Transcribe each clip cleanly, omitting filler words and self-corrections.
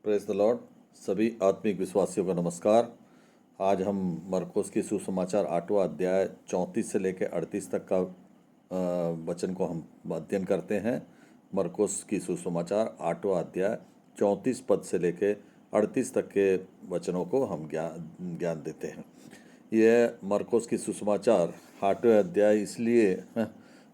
Praise the Lord. सभी आत्मिक विश्वासियों को नमस्कार। आज हम मरकुस की सुसमाचार 8वां अध्याय 34 से लेकर 38 तक का वचन को हम अध्ययन करते हैं। मरकुस की सुसमाचार 8वां अध्याय 34 पद से लेकर 38 तक के वचनों को हम ज्ञान देते हैं। यह मरकुस की सुसमाचार 8वें अध्याय इसलिए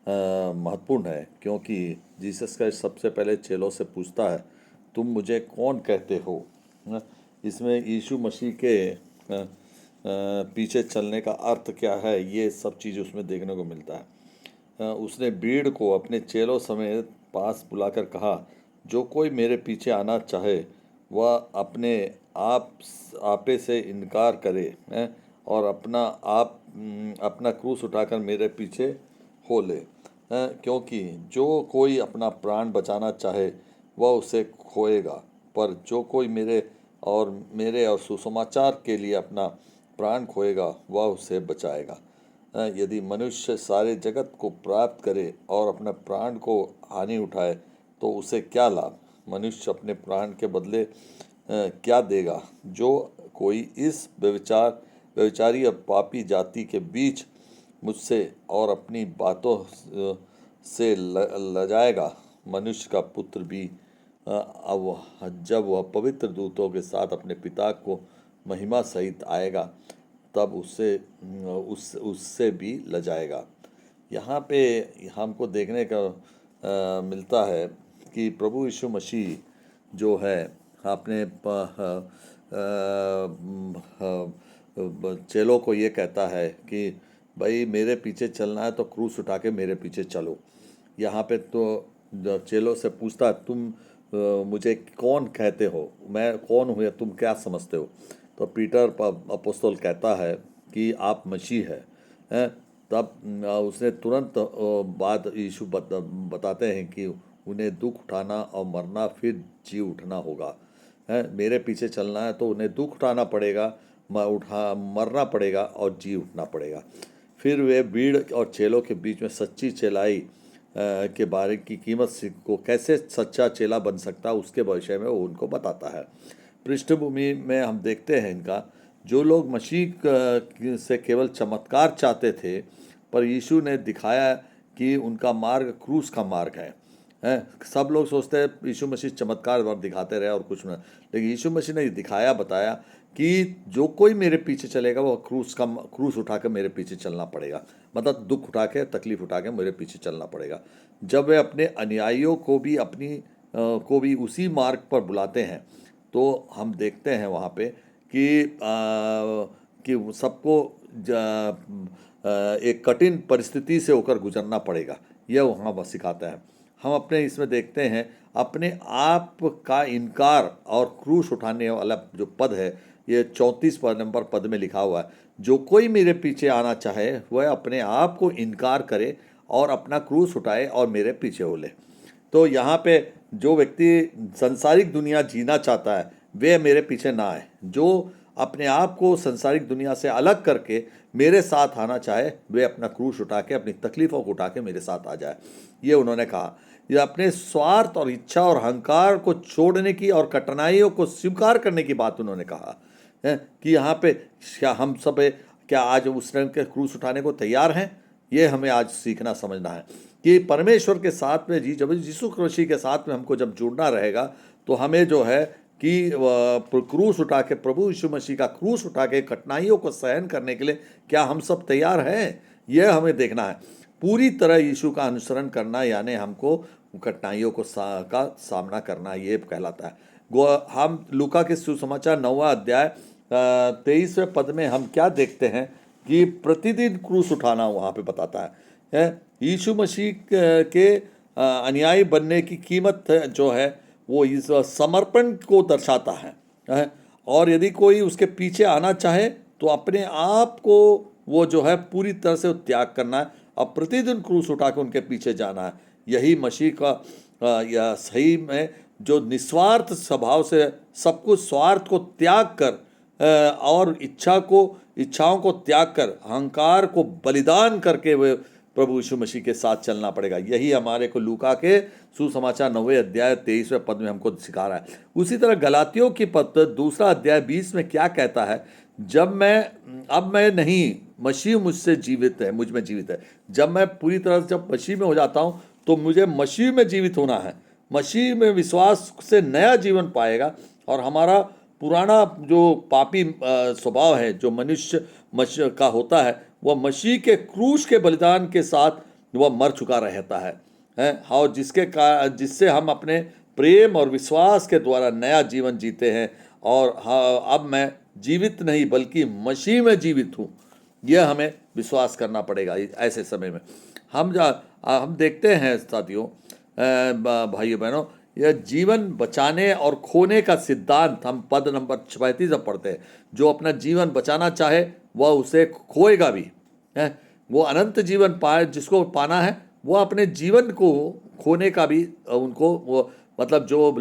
महत्वपूर्ण है क्योंकि जीसस क्राइस्ट सबसे पहले चेलों से पूछता है, तुम मुझे कौन कहते हो। इसमें यीशु मसीह के पीछे चलने का अर्थ क्या है, ये सब चीज़ उसमें देखने को मिलता है। उसने भीड़ को अपने चेलों समेत पास बुलाकर कहा, जो कोई मेरे पीछे आना चाहे वह अपने आपे से इनकार करे और अपना क्रूस उठाकर मेरे पीछे हो ले। क्योंकि जो कोई अपना प्राण बचाना चाहे वह उसे खोएगा, पर जो कोई मेरे और सुसमाचार के लिए अपना प्राण खोएगा वह उसे बचाएगा। यदि मनुष्य सारे जगत को प्राप्त करे और अपने प्राण को हानि उठाए तो उसे क्या लाभ। मनुष्य अपने प्राण के बदले क्या देगा। जो कोई इस व्यभिचारी और पापी जाति के बीच मुझसे और अपनी बातों से लजाएगा, मनुष्य का पुत्र भी जब वह पवित्र दूतों के साथ अपने पिता को महिमा सहित आएगा तब उससे भी लजाएगा। यहाँ पे हमको देखने का मिलता है कि प्रभु यीशु मसीह जो है अपने चेलों को ये कहता है कि भाई मेरे पीछे चलना है तो क्रूस उठा के मेरे पीछे चलो। यहाँ पे तो चेलों से पूछता, तुम मुझे कौन कहते हो, मैं कौन हूँ या तुम क्या समझते हो। तो पीटर अपोस्तल कहता है कि आप मसीह हैं। तब उसने तुरंत बाद यीशु बताते हैं कि उन्हें दुख उठाना और मरना फिर जी उठना होगा। मेरे पीछे चलना है तो उन्हें दुख उठाना पड़ेगा, मरना पड़ेगा और जी उठना पड़ेगा। फिर वे भीड़ और चेलों के बीच में सच्ची चेलाई के बारे की कीमत को कैसे सच्चा चेला बन सकता है उसके विषय में वो उनको बताता है। पृष्ठभूमि में हम देखते हैं इनका, जो लोग मसीह से केवल चमत्कार चाहते थे, पर यीशु ने दिखाया कि उनका मार्ग क्रूस का मार्ग है। सब लोग सोचते हैं यीशु मसीह चमत्कार दिखाते रहे और कुछ नहीं, लेकिन यीशु मसीह ने दिखाया बताया कि जो कोई मेरे पीछे चलेगा वो क्रूस उठा के मेरे पीछे चलना पड़ेगा। मतलब दुख उठा के, तकलीफ उठा के मेरे पीछे चलना पड़ेगा। जब वे अपने अनुयायियों को भी उसी मार्ग पर बुलाते हैं तो हम देखते हैं वहाँ पे कि सबको एक कठिन परिस्थिति से होकर गुजरना पड़ेगा। यह वहाँ बस सिखाता है। हम अपने इसमें देखते हैं अपने आप का इनकार और क्रूस उठाने वाला जो पद है, ये 34 नंबर पद में लिखा हुआ है, जो कोई मेरे पीछे आना चाहे वह अपने आप को इनकार करे और अपना क्रूस उठाए और मेरे पीछे हो ले। तो यहाँ पे जो व्यक्ति संसारिक दुनिया जीना चाहता है वे मेरे पीछे ना आए। जो अपने आप को संसारिक दुनिया से अलग करके मेरे साथ आना चाहे वे अपना क्रूस उठा के, अपनी तकलीफ़ों को उठा के मेरे साथ आ जाए। ये उन्होंने कहा। ये अपने स्वार्थ और इच्छा और अहंकार को छोड़ने की और कठिनाइयों को स्वीकार करने की बात उन्होंने कहा है कि यहाँ पे क्या हम सब क्या आज उस रंग के क्रूस उठाने को तैयार हैं। ये हमें आज सीखना समझना है कि परमेश्वर के साथ में जब यीशु मसीह के साथ में हमको जब जुड़ना रहेगा तो हमें जो है कि क्रूस उठा के, प्रभु यीशु मसीह का क्रूस उठा के कठिनाइयों को सहन करने के लिए क्या हम सब तैयार हैं, यह हमें देखना है। पूरी तरह यीशु का अनुसरण करना यानी हमको कठिनाइयों का सामना करना, ये कहलाता है। हम लूका के सुसमाचार 9वां अध्याय 23वें पद में हम क्या देखते हैं कि प्रतिदिन क्रूस उठाना वहाँ पे बताता है। यीशु मसीह के अनुयायी बनने की कीमत जो है वो इस समर्पण को दर्शाता है। और यदि कोई उसके पीछे आना चाहे तो अपने आप को वो जो है पूरी तरह से त्याग करना है और प्रतिदिन क्रूस उठा के उनके पीछे जाना है। यही मसीह का या सही में जो निस्वार्थ स्वभाव से सब कुछ स्वार्थ को त्याग कर और इच्छाओं को त्याग कर, अहंकार को बलिदान करके वे प्रभु यीशु मसीह के साथ चलना पड़ेगा। यही हमारे को लूका के सुसमाचार 9वें अध्याय 23वें पद में हमको सिखा रहा है। उसी तरह गलातियों की पत्र 2 अध्याय 20 में क्या कहता है, अब मैं नहीं, मसीह मुझसे जीवित है, मुझ में जीवित है। जब मैं पूरी तरह से जब मसीह में हो जाता हूँ तो मुझे मसीह में जीवित होना है। मसीह में विश्वास से नया जीवन पाएगा और हमारा पुराना जो पापी स्वभाव है जो मनुष्य का होता है, वह मसीह के क्रूस के बलिदान के साथ वह मर चुका रहता है और जिससे हम अपने प्रेम और विश्वास के द्वारा नया जीवन जीते हैं। और हाँ, अब मैं जीवित नहीं बल्कि मसीह में जीवित हूँ, यह हमें विश्वास करना पड़ेगा। ऐसे समय में हम देखते हैं साथियों, भाइयों बहनों, यह जीवन बचाने और खोने का सिद्धांत हम पद नंबर 35 में पढ़ते हैं। जो अपना जीवन बचाना चाहे वह उसे खोएगा भी है। वो अनंत जीवन पाए, जिसको पाना है वो अपने जीवन को खोने का भी उनको वो मतलब जो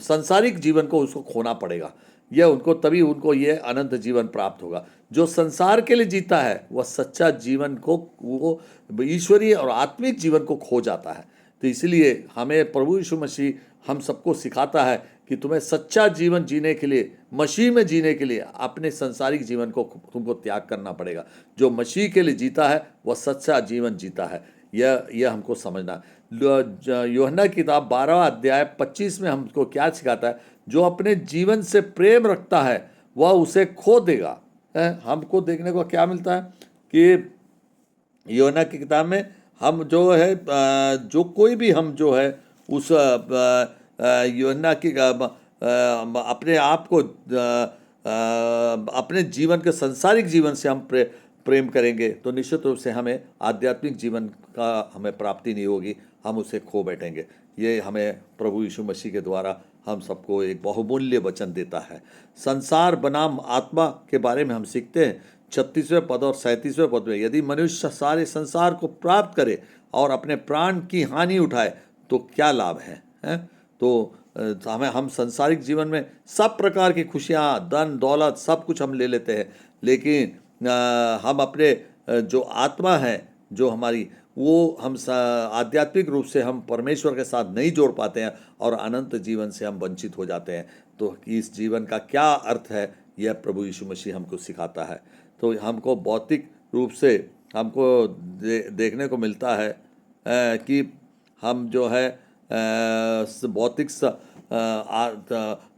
संसारिक जीवन को उसको खोना पड़ेगा। यह उनको तभी उनको ये अनंत जीवन प्राप्त होगा। जो संसार के लिए जीता है वह सच्चा जीवन को, वो ईश्वरीय और आत्मिक जीवन को खो जाता है। तो इसलिए हमें प्रभु यीशु मसीह हम सबको सिखाता है कि तुम्हें सच्चा जीवन जीने के लिए, मसीह में जीने के लिए अपने संसारिक जीवन को तुमको त्याग करना पड़ेगा। जो मसीह के लिए जीता है वह सच्चा जीवन जीता है। यह हमको समझना। यूहन्ना की किताब 12 अध्याय 25 में हमको क्या सिखाता है, जो अपने जीवन से प्रेम रखता है वह उसे खो देगा। हमको देखने को क्या मिलता है कि यूहन्ना की किताब में हम जो है जो कोई भी हम जो है उस यूहन्ना की अपने आप को अपने जीवन के संसारिक जीवन से हम प्रेम करेंगे तो निश्चित रूप से हमें आध्यात्मिक जीवन का हमें प्राप्ति नहीं होगी, हम उसे खो बैठेंगे। ये हमें प्रभु यीशु मसीह के द्वारा हम सबको एक बहुमूल्य वचन देता है। संसार बनाम आत्मा के बारे में हम सीखते हैं 36वें पद और 37वें पद में, यदि मनुष्य सारे संसार को प्राप्त करे और अपने प्राण की हानि उठाए तो क्या लाभ है? तो हम संसारिक जीवन में सब प्रकार की खुशियाँ, धन दौलत सब कुछ हम ले लेते हैं, लेकिन हम अपने जो आत्मा है जो हमारी, वो हम आध्यात्मिक रूप से हम परमेश्वर के साथ नहीं जोड़ पाते हैं और अनंत जीवन से हम वंचित हो जाते हैं। तो इस जीवन का क्या अर्थ है, यह प्रभु यीशु मसीह हमको सिखाता है। तो हमको भौतिक रूप से हमको देखने को मिलता है कि हम जो है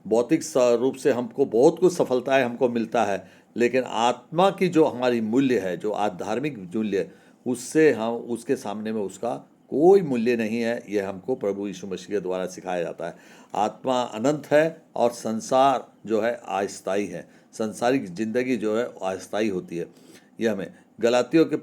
भौतिक रूप से हमको बहुत कुछ सफलताएं हमको मिलता है, लेकिन आत्मा की जो हमारी मूल्य है, जो आध्यात्मिक मूल्य, उससे हम उसके सामने में उसका कोई मूल्य नहीं है। यह हमको प्रभु यीशु मसीह के द्वारा सिखाया जाता है। आत्मा अनंत है और संसार जो है अस्थायी है। संसारिक जिंदगी जो है अस्थायी होती है। यह हमें गलातियों के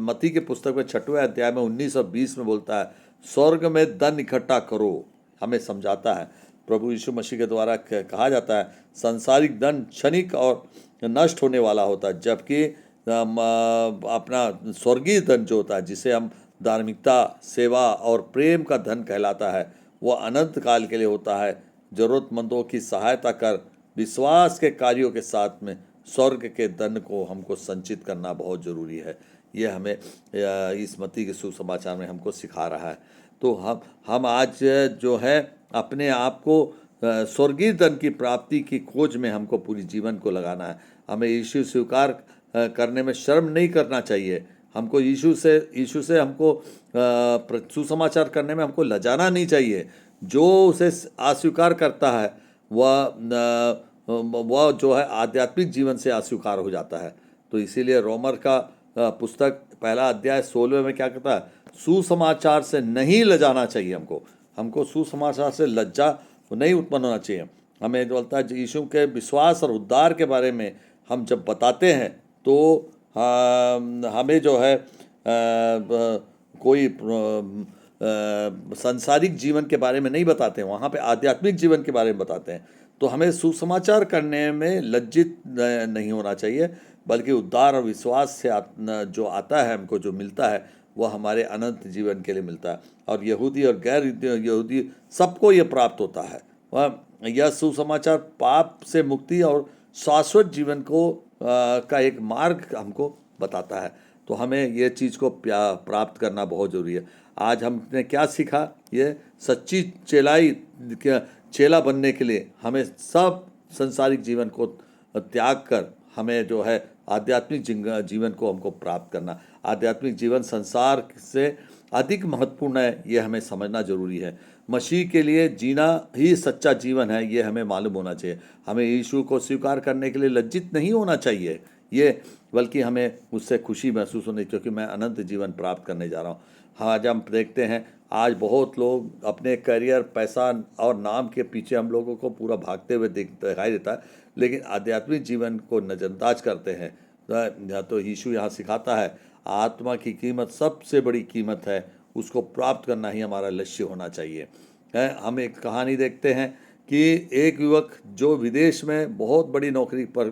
मत्ती के पुस्तक में 6वें अध्याय में 19 और 20 में बोलता है, स्वर्ग में धन इकट्ठा करो। हमें समझाता है प्रभु यीशु मसीह के द्वारा कहा जाता है संसारिक धन क्षणिक और नष्ट होने वाला होता है, जबकि अपना स्वर्गीय धन जो होता है, जिसे हम धार्मिकता, सेवा और प्रेम का धन कहलाता है, वह अनंत काल के लिए होता है। जरूरतमंदों की सहायता कर विश्वास के कार्यों के साथ में स्वर्ग के धन को हमको संचित करना बहुत ज़रूरी है। यह हमें इस मत्ती के सुसमाचार में हमको सिखा रहा है। तो हम आज जो है अपने आप को स्वर्गीय धन की प्राप्ति की खोज में हमको पूरी जीवन को लगाना है। हमें यीशु स्वीकार करने में शर्म नहीं करना चाहिए। हमको यीशु से हमको सुसमाचार करने में हमको लजाना नहीं चाहिए। जो उसे अस्वीकार करता है वह जो है आध्यात्मिक जीवन से अस्वीकार हो जाता है। तो इसीलिए रोमर का पुस्तक 1 अध्याय 16 में क्या कहता है, सुसमाचार से नहीं लजाना चाहिए। हमको सुसमाचार से लज्जा नहीं उत्पन्न होना चाहिए। हमें बोलता है यीशु के विश्वास और उद्धार के बारे में हम जब बताते हैं तो हमें जो है कोई सांसारिक जीवन के बारे में नहीं बताते हैं, वहाँ पे आध्यात्मिक जीवन के बारे में बताते हैं। तो हमें सुसमाचार करने में लज्जित नहीं होना चाहिए, बल्कि उद्धार और विश्वास से जो आता है, हमको जो मिलता है, वह हमारे अनंत जीवन के लिए मिलता है। और यहूदी और गैर यहूदी सबको ये प्राप्त होता है। वह यह सुसमाचार पाप से मुक्ति और शाश्वत जीवन को का एक मार्ग हमको बताता है। तो हमें ये चीज़ को प्राप्त करना बहुत ज़रूरी है। आज हमने क्या सीखा, ये सच्ची चेला बनने के लिए हमें सब संसारिक जीवन को त्याग कर हमें जो है आध्यात्मिक जीवन को हमको प्राप्त करना। आध्यात्मिक जीवन संसार से अधिक महत्वपूर्ण है, ये हमें समझना जरूरी है। मसीह के लिए जीना ही सच्चा जीवन है, ये हमें मालूम होना चाहिए। हमें यीशु को स्वीकार करने के लिए लज्जित नहीं होना चाहिए, ये बल्कि हमें उससे खुशी महसूस होनी, क्योंकि मैं अनंत जीवन प्राप्त करने जा रहा हूँ। आज हम देखते हैं, आज बहुत लोग अपने करियर, पैसा और नाम के पीछे हम लोगों को पूरा भागते हुए दिखाई देता है, लेकिन आध्यात्मिक जीवन को नज़रअंदाज करते हैं। तो यीशु यहाँ सिखाता है, आत्मा की कीमत सबसे बड़ी कीमत है, उसको प्राप्त करना ही हमारा लक्ष्य होना चाहिए। हम एक कहानी देखते हैं कि एक युवक जो विदेश में बहुत बड़ी नौकरी पर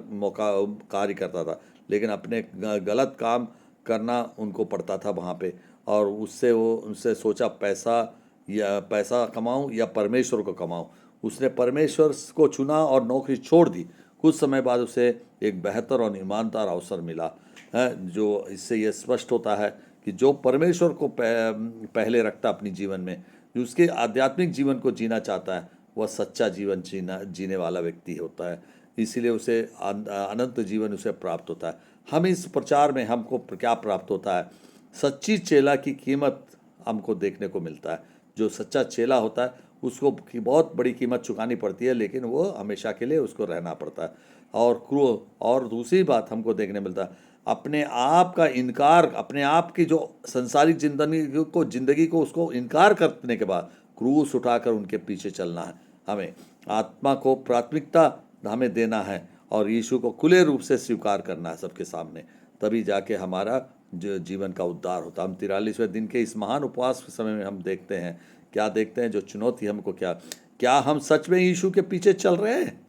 कार्य करता था, लेकिन अपने गलत काम करना उनको पड़ता था वहाँ पे, और उनसे सोचा पैसा कमाऊं या परमेश्वर को कमाऊं। उसने परमेश्वर को चुना और नौकरी छोड़ दी। कुछ समय बाद उसे एक बेहतर और ईमानदार अवसर मिला है, जो इससे ये स्पष्ट होता है कि जो परमेश्वर को पहले रखता अपनी जीवन में, जो उसके आध्यात्मिक जीवन को जीना चाहता है, वह सच्चा जीवन जीने वाला व्यक्ति होता है। इसीलिए उसे अनंत जीवन उसे प्राप्त होता है। हम इस प्रचार में हमको क्या प्राप्त होता है, सच्ची चेला की कीमत हमको देखने को मिलता है। जो सच्चा चेला होता है उसको बहुत बड़ी कीमत चुकानी पड़ती है, लेकिन वो हमेशा के लिए उसको रहना पड़ता है। और दूसरी बात हमको देखने मिलता है, अपने आप का इनकार, अपने आप की जो संसारिक जिंदगी को उसको इनकार करने के बाद क्रूस उठाकर उनके पीछे चलना है। हमें आत्मा को प्राथमिकता हमें देना है और यीशु को खुले रूप से स्वीकार करना है सबके सामने, तभी जाके हमारा जो जीवन का उद्धार होता है। हम 43वें दिन के इस महान उपवास के समय में हम देखते हैं, क्या देखते हैं, जो चुनौती हमको क्या हम सच में यीशु के पीछे चल रहे हैं,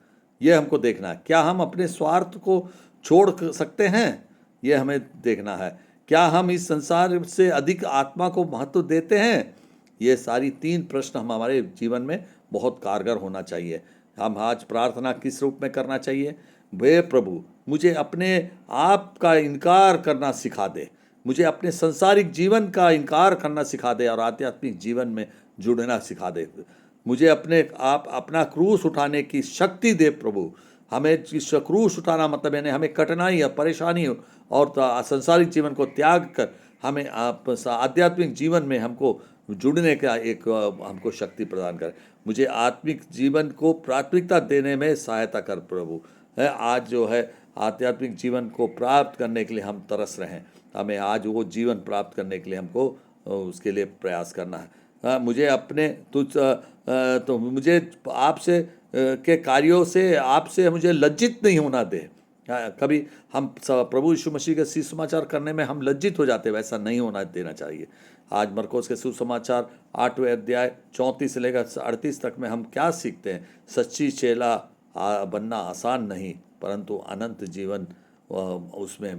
ये हमको देखना है। क्या हम अपने स्वार्थ को छोड़ सकते हैं, ये हमें देखना है। क्या हम इस संसार से अधिक आत्मा को महत्व देते हैं, ये सारी 3 प्रश्न हम हमारे जीवन में बहुत कारगर होना चाहिए। हम आज प्रार्थना किस रूप में करना चाहिए, वे प्रभु मुझे अपने आप का इनकार करना सिखा दे, मुझे अपने संसारिक जीवन का इनकार करना सिखा दे और आध्यात्मिक जीवन में जुड़ना सिखा दे। मुझे अपना क्रूस उठाने की शक्ति दे प्रभु। हमें इस क्रूस उठाना मतलब यानी हमें कठिनाई या परेशानी और संसारिक जीवन को त्याग कर हमें आध्यात्मिक जीवन में हमको जुड़ने का एक हमको शक्ति प्रदान कर। मुझे आत्मिक जीवन को प्राथमिकता देने में सहायता कर प्रभु। है आज जो है आध्यात्मिक जीवन को प्राप्त करने के लिए हम तरस रहे हैं, हमें आज वो जीवन प्राप्त करने के लिए हमको उसके लिए प्रयास करना है। मुझे अपने तो मुझे आपसे के कार्यों से आपसे मुझे लज्जित नहीं होना दे। कभी हम प्रभु यीशु मसीह के सुसमाचार करने में हम लज्जित हो जाते, वैसा नहीं होना देना चाहिए। आज मरकोस के सुसमाचार 8वें अध्याय 34 से लेकर 38 तक में हम क्या सीखते हैं, सच्ची चेला बनना आसान नहीं, परंतु अनंत जीवन उसमें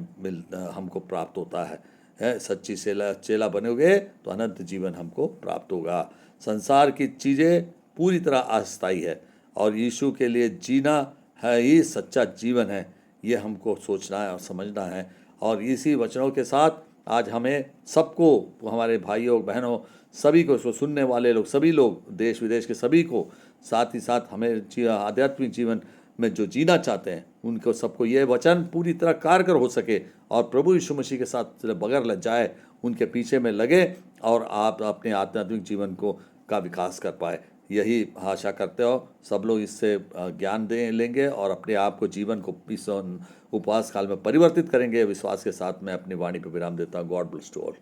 हमको प्राप्त होता है। सच्ची चेला बनोगे तो अनंत जीवन हमको प्राप्त होगा। संसार की चीज़ें पूरी तरह अस्थायी है और यीशु के लिए जीना है ही सच्चा जीवन है, ये हमको सोचना है और समझना है। और इसी वचनों के साथ आज हमें सबको, हमारे भाइयों बहनों सभी को, इसको सुनने वाले लोग सभी लोग, देश विदेश के सभी को, साथ ही साथ हमें आध्यात्मिक जीवन में जो जीना चाहते हैं उनको सबको ये वचन पूरी तरह कारगर हो सके और प्रभु यीशु मसीह के साथ बगैर लज्जाए उनके पीछे में लगे और आप अपने आध्यात्मिक जीवन को का विकास कर पाए। यही आशा करते हो सब लोग इससे ज्ञान लेंगे और अपने आप को जीवन को इस उपवास काल में परिवर्तित करेंगे। विश्वास के साथ मैं अपनी वाणी पर विराम देता हूँ। God bless to all.